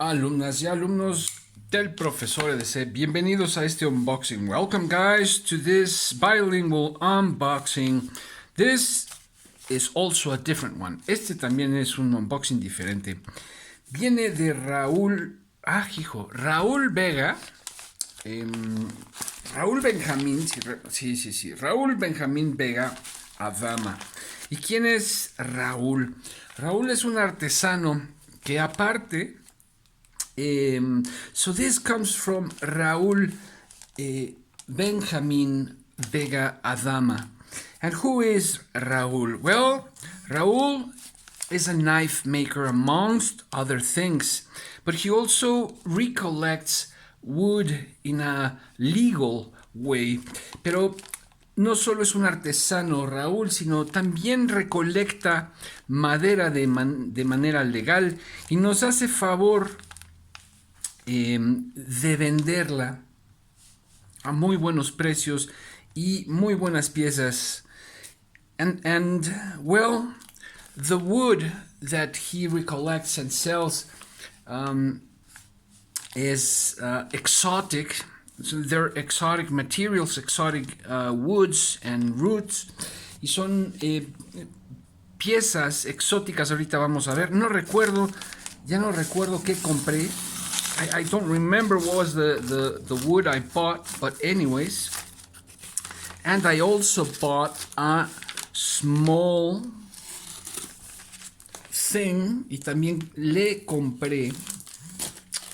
Alumnas y alumnos del profesor EDC, bienvenidos a este unboxing. Welcome guys to this bilingual unboxing. This is also a different one. Este también es un unboxing diferente. Viene de Raúl, Raúl Vega. Raúl Benjamín, sí, Raúl Benjamín Vega Adama. ¿Y quién es Raúl? Raúl es un artesano que aparte... so this comes from Raúl Benjamín Vega Adama. And who is Raúl? Well, Raúl is a knife maker amongst other things, but he also recollects wood in a legal way. Pero no solo es un artesano Raúl, sino también recolecta madera de manera legal y nos hace favor de venderla a muy buenos precios y muy buenas piezas. And well, the wood that he recollects and sells is exotic. So they're exotic materials, exotic woods and roots. Y son piezas exóticas. Ahorita vamos a ver. Ya no recuerdo qué compré. I don't remember what was the wood I bought, but anyways. And I also bought a small thing, y también le compré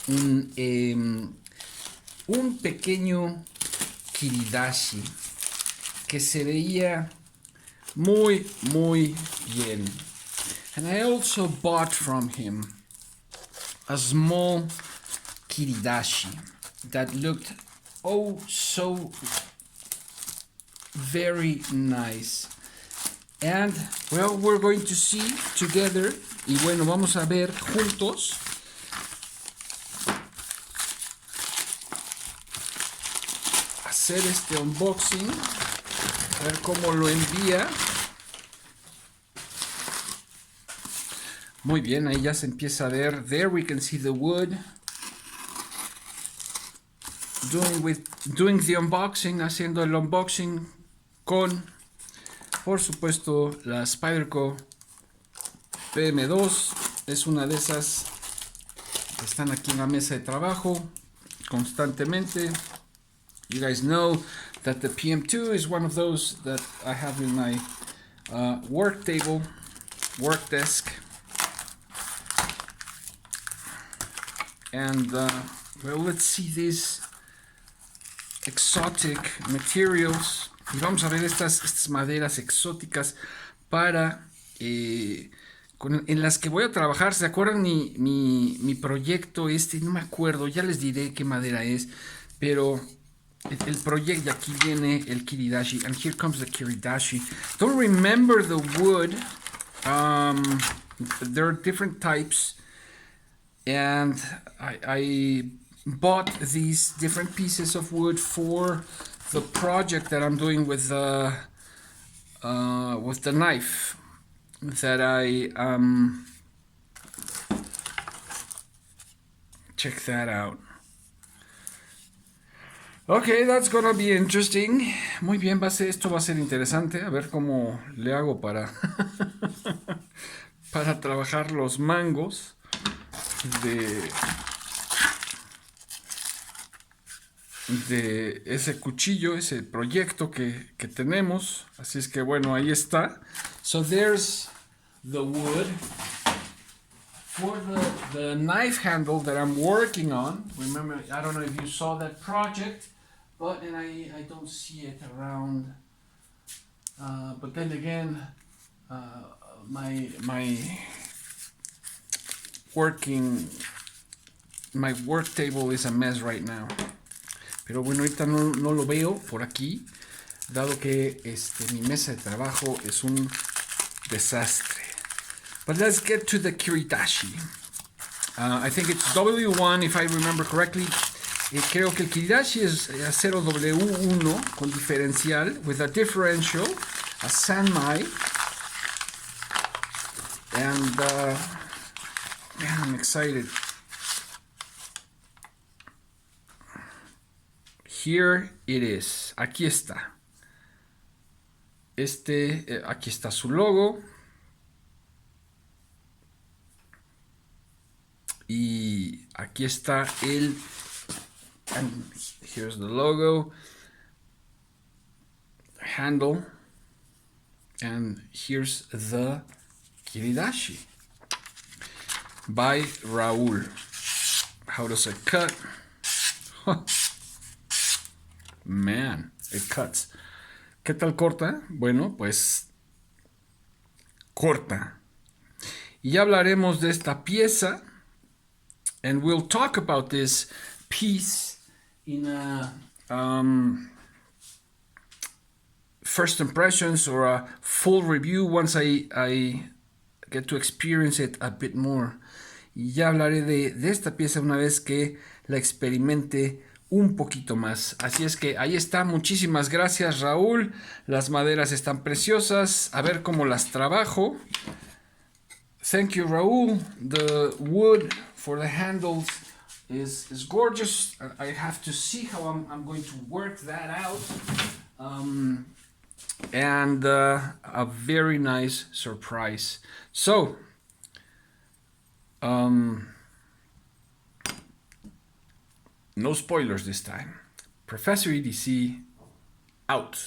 un pequeño kiridashi que se veía muy bien. And I also bought from him a small kiridashi that looked oh so very nice. And well, we're going to see together, y bueno, vamos a ver juntos hacer este unboxing, a ver cómo lo envía. Muy bien, ahí ya se empieza a ver. There we can see the wood. Doing the unboxing, haciendo el unboxing con, por supuesto, la Spyderco PM2. Es una de esas que están aquí en la mesa de trabajo constantemente. You guys know that the PM2 is one of those that I have in my work table, work desk. And well, let's see these exotic materials. Y vamos a ver estas maderas exóticas para en las que voy a trabajar. ¿Se acuerdan mi proyecto este? No me acuerdo, ya les diré qué madera es, pero el proyecto, aquí viene el kiridashi, and here comes the kiridashi. Don't remember the wood. There are different types, and I bought these different pieces of wood for the project that I'm doing with the knife that I check that out. Okay, that's gonna be interesting. Muy bien, esto va a ser interesante. A ver cómo le hago para para trabajar los mangos de ese cuchillo, ese proyecto que tenemos. Así es que bueno, ahí está. So there's the wood for the knife handle that I'm working on. Remember, I don't know if you saw that project, but and I don't see it around. But then again, my work table is a mess right now. Pero bueno, ahorita no lo veo por aquí, dado que mi mesa de trabajo es un desastre. But let's get to the kiridashi. I think it's W1, if I remember correctly. Creo que el kiridashi es acero W1 con diferencial, with a differential, a sanmai. And man, I'm excited. here it is. Aquí está. Aquí está su logo. Y aquí está and here's the logo, handle, and here's the kiridashi by Raúl. How does it cut? Man, it cuts. ¿Qué tal corta? Bueno, pues corta. Y ya hablaremos de esta pieza. And we'll talk about this piece in a first impressions or a full review once I get to experience it a bit more. Y ya hablaré de esta pieza una vez que la experimente un poquito más. Así es que ahí está. Muchísimas gracias, Raúl. Las maderas están preciosas. A ver cómo las trabajo. Thank you, Raúl. The wood for the handles is gorgeous. I have to see how I'm going to work that out. And a very nice surprise. So, no spoilers this time. Professor EDC out.